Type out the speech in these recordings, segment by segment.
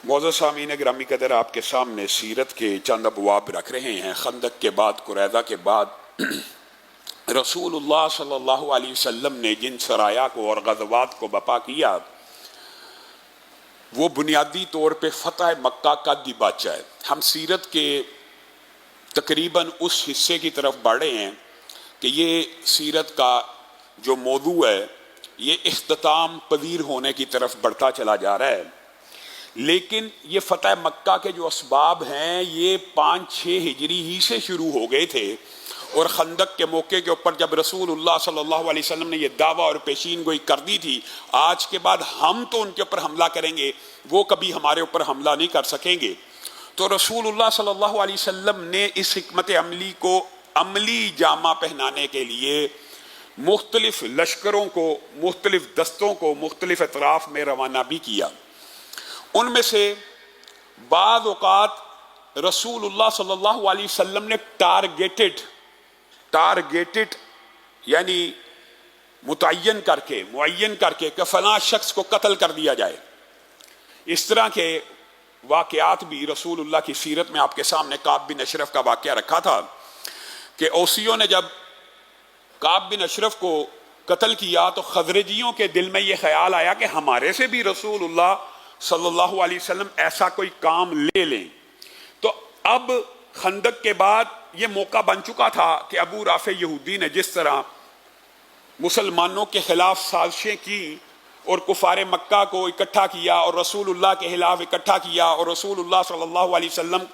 معزز سامعین گرامی قدر، آپ کے سامنے سیرت کے چند ابواب رکھ رہے ہیں۔ خندق کے بعد، قریظہ کے بعد رسول اللہ صلی اللہ علیہ وسلم نے جن سرایا کو اور غزوات کو بپا کیا، وہ بنیادی طور پہ فتح مکہ کا دیباچہ ہے۔ ہم سیرت کے تقریباً اس حصے کی طرف بڑھے ہیں کہ یہ سیرت کا جو موضوع ہے یہ اختتام پذیر ہونے کی طرف بڑھتا چلا جا رہا ہے، لیکن یہ فتح مکہ کے جو اسباب ہیں یہ 5-6 ہجری ہی سے شروع ہو گئے تھے، اور خندق کے موقع کے اوپر جب رسول اللہ صلی اللہ علیہ وسلم نے یہ دعویٰ اور پیشین گوئی کر دی تھی، آج کے بعد ہم تو ان کے اوپر حملہ کریں گے، وہ کبھی ہمارے اوپر حملہ نہیں کر سکیں گے۔ تو رسول اللہ صلی اللہ علیہ وسلم نے اس حکمت عملی کو عملی جامہ پہنانے کے لیے مختلف لشکروں کو، مختلف دستوں کو مختلف اطراف میں روانہ بھی کیا۔ ان میں سے بعض اوقات رسول اللہ صلی اللہ علیہ وسلم نے ٹارگیٹڈ یعنی معین کر کے کہ فلاں شخص کو قتل کر دیا جائے۔ اس طرح کے واقعات بھی رسول اللہ کی سیرت میں آپ کے سامنے کعب بن اشرف کا واقعہ رکھا تھا کہ اوسیوں نے جب کعب بن اشرف کو قتل کیا تو خزرجیوں کے دل میں یہ خیال آیا کہ ہمارے سے بھی رسول اللہ صلی اللہ علیہ وسلم ایسا کوئی کام لے لیں۔ تو اب خندق کے بعد یہ موقع بن چکا تھا کہ ابو رافع یہودی نے جس طرح مسلمانوں کے خلاف سازشیں کی اور کفار مکہ کو اکٹھا کیا اور رسول اللہ کے خلاف اکٹھا کیا اور رسول اللہ صلی اللہ علیہ وسلم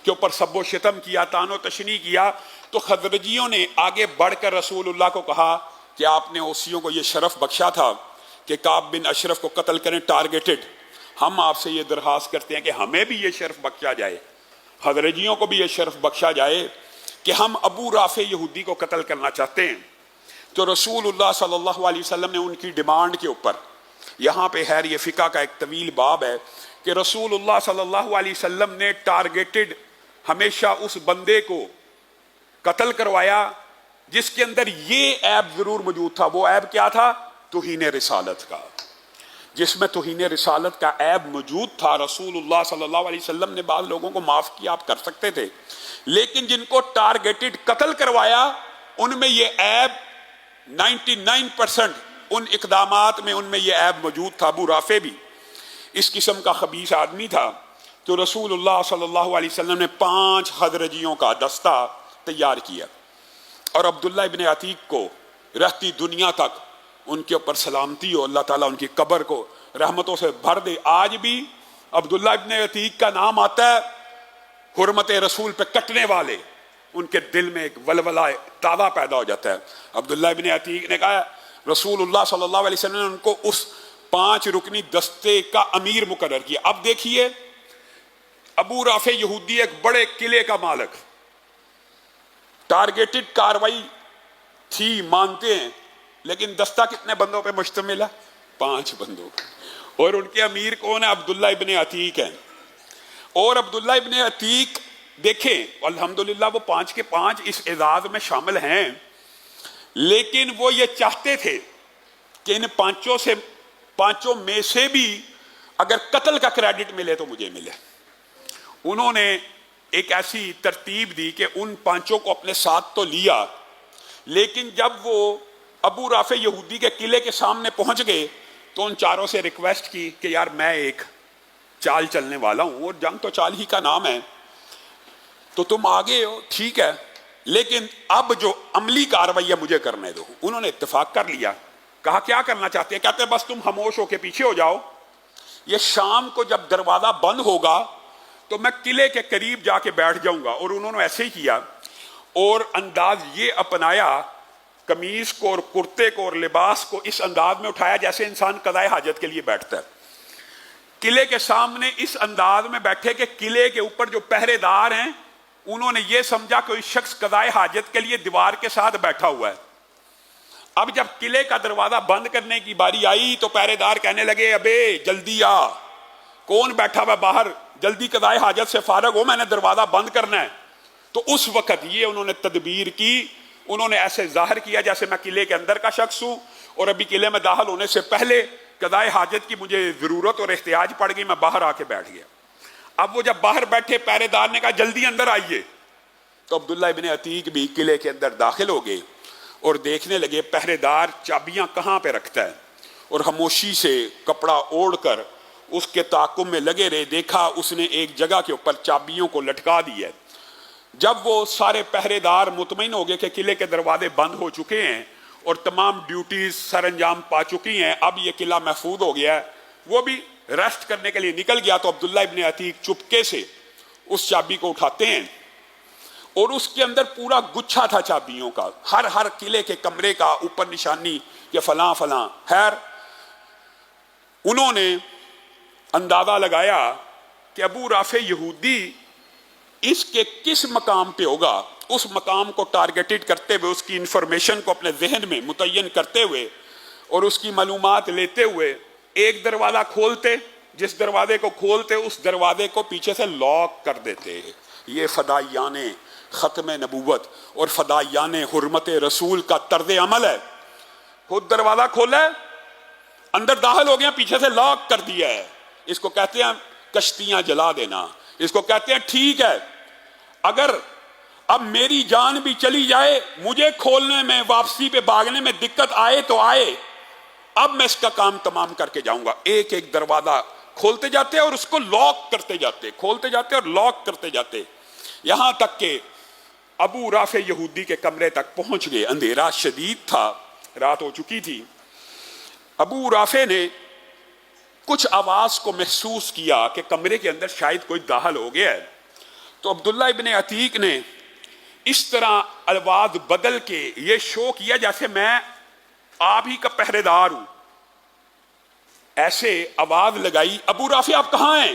کے اوپر سب و شتم کیا، طعن و تشنیع کیا، تو خزرجیوں نے آگے بڑھ کر رسول اللہ کو کہا کہ آپ نے اوسیوں کو یہ شرف بخشا تھا کہ کعب بن اشرف کو قتل کریں ٹارگیٹڈ، ہم آپ سے یہ درخواست کرتے ہیں کہ ہمیں بھی یہ شرف بخشا جائے، خزرجیوں کو بھی یہ شرف بخشا جائے کہ ہم ابو رافع یہودی کو قتل کرنا چاہتے ہیں۔ تو رسول اللہ صلی اللہ علیہ وسلم نے ان کی ڈیمانڈ کے اوپر، یہاں پہ خیر یہ فقہ کا ایک طویل باب ہے کہ رسول اللہ صلی اللہ علیہ وسلم نے ٹارگیٹڈ ہمیشہ اس بندے کو قتل کروایا جس کے اندر یہ عیب ضرور موجود تھا۔ وہ عیب کیا تھا؟ توہین رسالت کا۔ جس میں توہین رسالت کا عیب موجود تھا، رسول اللہ صلی اللہ علیہ وسلم نے بعض لوگوں کو معاف کیا، آپ کر سکتے تھے، لیکن جن کو ٹارگیٹڈ قتل کروایا ان میں یہ عیب 99% ان اقدامات میں ان میں یہ عیب موجود تھا۔ ابو رافع بھی اس قسم کا خبیث آدمی تھا۔ تو رسول اللہ صلی اللہ علیہ وسلم نے 5 خزرجیوں کا دستہ تیار کیا اور عبداللہ ابن عتیق کو رہتی دنیا تک ان کے اوپر سلامتی ہو، اللہ تعالیٰ ان کی قبر کو رحمتوں سے بھر دے۔ آج بھی عبداللہ ابن عتیق کا نام آتا ہے، حرمت رسول پہ کٹنے والے، ان کے دل میں ایک ولولہ تازہ پیدا ہو جاتا ہے۔ عبداللہ ابن عتیق نے کہا رسول اللہ صلی اللہ علیہ وسلم نے ان کو اس 5 رکنی دستے کا امیر مقرر کیا۔ اب دیکھیے ابو رافع یہودی ایک بڑے قلعے کا مالک، ٹارگیٹڈ کاروائی تھی مانتے ہیں، لیکن دستہ کتنے بندوں پہ مشتمل ہے؟ 5 بندوں، اور ان کے امیر کون ہے؟ عبداللہ ابن عتیق ہیں۔ اور عبداللہ ابن عتیق دیکھیں الحمدللہ وہ 5 کے 5 اس اعزاز میں شامل ہیں، لیکن وہ یہ چاہتے تھے کہ ان 5 میں سے بھی اگر قتل کا کریڈٹ ملے تو مجھے ملے۔ انہوں نے ایک ایسی ترتیب دی کہ ان 5 کو اپنے ساتھ تو لیا، لیکن جب وہ ابو رافع یہودی کے قلعے کے سامنے پہنچ گئے تو ان 4 سے ریکویسٹ کی کہ یار میں ایک چال چلنے والا ہوں، اور جنگ تو چال ہی کا نام ہے، تو تم آگے ہو ٹھیک ہے، لیکن اب جو عملی کاروائی ہے مجھے کرنے دو۔ انہوں نے اتفاق کر لیا، کہا کیا کرنا چاہتے ہیں؟ کہتے ہیں بس تم خاموش ہو کے پیچھے ہو جاؤ، یہ شام کو جب دروازہ بند ہوگا تو میں قلعے کے قریب جا کے بیٹھ جاؤں گا۔ اور انہوں نے ایسے ہی کیا، اور انداز یہ اپنایا، قمیض کو اور کرتے کو اور لباس کو اس انداز میں اٹھایا جیسے انسان قضائے حاجت کے لیے بیٹھتا ہے۔ قلعے کے سامنے اس انداز میں بیٹھے کہ قلعے کے اوپر جو پہرے دار ہیں انہوں نے یہ سمجھا کوئی شخص قضائے حاجت کے لیے دیوار کے ساتھ بیٹھا ہوا ہے۔ اب جب قلعے کا دروازہ بند کرنے کی باری آئی تو پہرے دار کہنے لگے ابے جلدی آ، کون بیٹھا ہوا باہر، جلدی قضائے حاجت سے فارغ ہو، میں نے دروازہ بند کرنا ہے۔ تو اس وقت یہ انہوں نے تدبیر کی، انہوں نے ایسے ظاہر کیا جیسے میں قلعے کے اندر کا شخص ہوں، اور ابھی قلعے میں داخل ہونے سے پہلے قضائے حاجت کی مجھے ضرورت اور احتیاج پڑ گئی، میں باہر آ کے بیٹھ گیا۔ اب وہ جب باہر بیٹھے پہرے دار نے کہا جلدی اندر آئیے، تو عبداللہ ابن عتیق بھی قلعے کے اندر داخل ہو گئے اور دیکھنے لگے پہرے دار چابیاں کہاں پہ رکھتا ہے، اور خاموشی سے کپڑا اوڑھ کر اس کے تعاقب میں لگے رہے۔ دیکھا اس نے ایک جگہ کے اوپر چابیوں کو لٹکا دیا ہے۔ جب وہ سارے پہرے دار مطمئن ہو گئے کہ قلعے کے دروازے بند ہو چکے ہیں اور تمام ڈیوٹیز سر انجام پا چکی ہیں، اب یہ قلعہ محفوظ ہو گیا ہے، وہ بھی ریسٹ کرنے کے لیے نکل گیا، تو عبداللہ ابن عتیق چپکے سے اس چابی کو اٹھاتے ہیں اور اس کے اندر پورا گچھا تھا چابیوں کا، ہر قلعے کے کمرے کا اوپر نشانی کہ فلاں فلاں۔ خیر انہوں نے اندازہ لگایا کہ ابو رافع یہودی اس کے کس مقام پہ ہوگا، اس مقام کو ٹارگیٹڈ کرتے ہوئے، اس کی انفارمیشن کو اپنے ذہن میں متعین کرتے ہوئے اور اس کی معلومات لیتے ہوئے ایک دروازہ کھولتے، جس دروازے کو کھولتے اس دروازے کو پیچھے سے لاک کر دیتے۔ یہ فدائیان ختم نبوت اور فدائیان حرمت رسول کا طرز عمل ہے۔ خود دروازہ کھولا ہے، اندر داخل ہو گیا، پیچھے سے لاک کر دیا ہے۔ اس کو کہتے ہیں کشتیاں جلا دینا، اس کو کہتے ہیں ٹھیک ہے اگر اب میری جان بھی چلی جائے، مجھے کھولنے میں، واپسی پہ بھاگنے میں دقت آئے تو آئے، اب میں اس کا کام تمام کر کے جاؤں گا۔ ایک ایک دروازہ کھولتے جاتے اور اس کو لاک کرتے جاتے، کھولتے جاتے اور لاک کرتے جاتے، یہاں تک کہ ابو رافع یہودی کے کمرے تک پہنچ گئے۔ اندھیرا شدید تھا، رات ہو چکی تھی۔ ابو رافع نے کچھ آواز کو محسوس کیا کہ کمرے کے اندر شاید کوئی داخل ہو گیا ہے، تو عبداللہ ابن عتیق نے اس طرح آواز بدل کے یہ شو کیا جیسے میں آپ ہی کا پہرے دار ہوں، ایسے آواز لگائی، ابو رافع آپ کہاں ہیں؟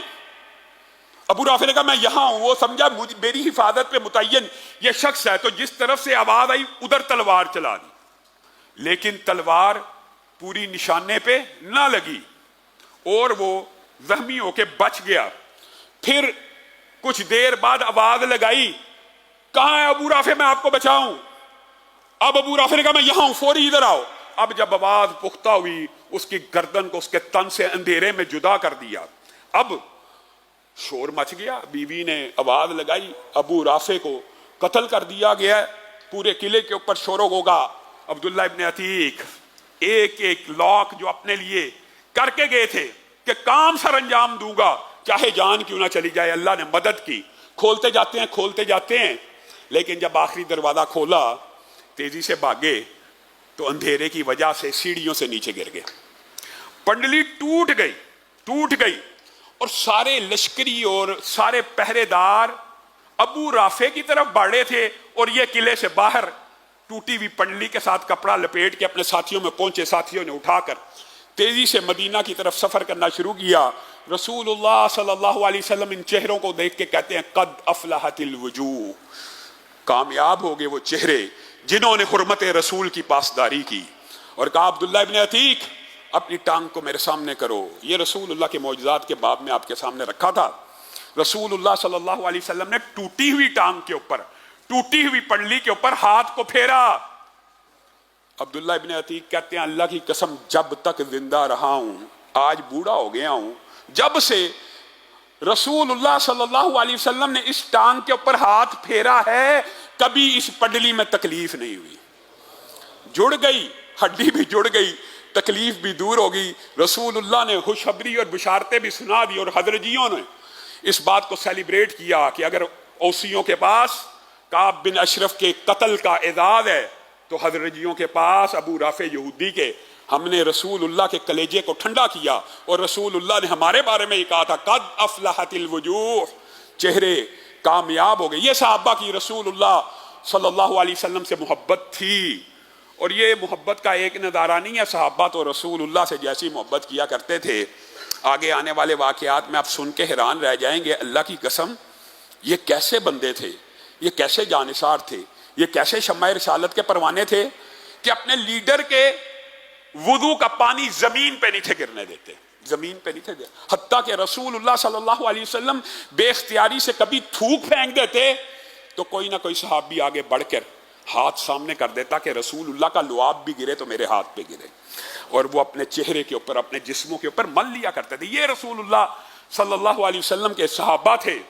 ابو رافع نے کہا میں یہاں ہوں۔ وہ سمجھا میری حفاظت پہ متعین یہ شخص ہے، تو جس طرف سے آواز آئی ادھر تلوار چلا دی، لیکن تلوار پوری نشانے پہ نہ لگی اور وہ زخمی ہو کے بچ گیا۔ پھر کچھ دیر بعد آواز لگائی، کہاں ہے ابو رافع، میں آپ کو بچاؤں؟ اب ابو رافع نے کہا میں یہاں ہوں، فوری ادھر آؤ۔ اب جب آواز پختہ ہوئی، اس کی گردن کو اس کے تن سے اندھیرے میں جدا کر دیا۔ اب شور مچ گیا، بیوی نے آواز لگائی، ابو رافع کو قتل کر دیا گیا ہے۔ پورے قلعے کے اوپر شور ہوگا۔ عبداللہ ابن عتیق ایک ایک لاک جو اپنے لیے کر کے گئے تھے کہ کام سر انجام دوں گا چاہے جان کیوں نہ چلی جائے، اللہ نے مدد کی، کھولتے جاتے ہیں کھولتے جاتے ہیں، لیکن جب آخری دروازہ کھولا تیزی سے بھاگے تو اندھیرے کی وجہ سے سیڑھیوں سے نیچے گر گئے، پنڈلی ٹوٹ گئی اور سارے لشکری اور سارے پہرے دار ابو رافع کی طرف بڑھے تھے اور یہ قلعے سے باہر ٹوٹی ہوئی پنڈلی کے ساتھ کپڑا لپیٹ کے اپنے ساتھیوں میں پہنچے۔ ساتھیوں نے اٹھا کر تیزی سے مدینہ کی طرف سفر کرنا شروع کیا۔ رسول اللہ صلی اللہ علیہ وسلم ان چہروں کو دیکھ کے کہتے ہیں قد افلحت الوجوہ، کامیاب ہو گئے وہ چہرے جنہوں نے حرمت رسول کی پاسداری کی۔ اور کہا عبداللہ ابن عتیق اپنی ٹانگ کو میرے سامنے کرو۔ یہ رسول اللہ کے معجزات کے باب میں آپ کے سامنے رکھا تھا۔ رسول اللہ صلی اللہ علیہ وسلم نے ٹوٹی ہوئی ٹانگ کے اوپر، ٹوٹی ہوئی پنڈلی کے اوپر ہاتھ کو پھیرا۔ عبداللہ ابن عتیق کہتے ہیں اللہ کی قسم جب تک زندہ رہا ہوں، آج بوڑھا ہو گیا ہوں، جب سے رسول اللہ صلی اللہ علیہ وسلم نے اس ٹانگ کے اوپر ہاتھ پھیرا ہے کبھی اس پنڈلی میں تکلیف نہیں ہوئی۔ جڑ گئی، ہڈی بھی جڑ گئی، تکلیف بھی دور ہوگی۔ رسول اللہ نے خوشخبری اور بشارتیں بھی سنا دی، اور حضرجیوں نے اس بات کو سیلیبریٹ کیا کہ اگر اوسیوں کے پاس کعب بن اشرف کے قتل کا اعزاز ہے تو حضرجیوں کے پاس ابو رافع یہودی کے، ہم نے رسول اللہ کے کلیجے کو ٹھنڈا کیا اور رسول اللہ نے ہمارے بارے میں یہ کہا تھا قد افلحت الوجوہ، چہرے کامیاب ہو گئے۔ یہ صحابہ کی رسول اللہ صلی اللہ علیہ وسلم سے محبت تھی، اور یہ محبت کا ایک نظارہ نہیں ہے، صحابہ تو رسول اللہ سے جیسی محبت کیا کرتے تھے، آگے آنے والے واقعات میں آپ سن کے حیران رہ جائیں گے۔ اللہ کی قسم یہ کیسے بندے تھے، یہ کیسے جانثار تھے، یہ کیسے شمع رسالت کے پروانے تھے کہ اپنے لیڈر کے وضو کا پانی زمین پہ نہیں تھے گرنے دیتے، زمین پہ نہیں تھے دیتے، حتیٰ کہ رسول اللہ صلی اللہ علیہ وسلم بے اختیاری سے کبھی تھوک پھینک دیتے تو کوئی نہ کوئی صحابی آگے بڑھ کر ہاتھ سامنے کر دیتا کہ رسول اللہ کا لعاب بھی گرے تو میرے ہاتھ پہ گرے، اور وہ اپنے چہرے کے اوپر، اپنے جسموں کے اوپر مل لیا کرتے تھے۔ یہ رسول اللہ صلی اللہ علیہ وسلم کے صحابہ تھے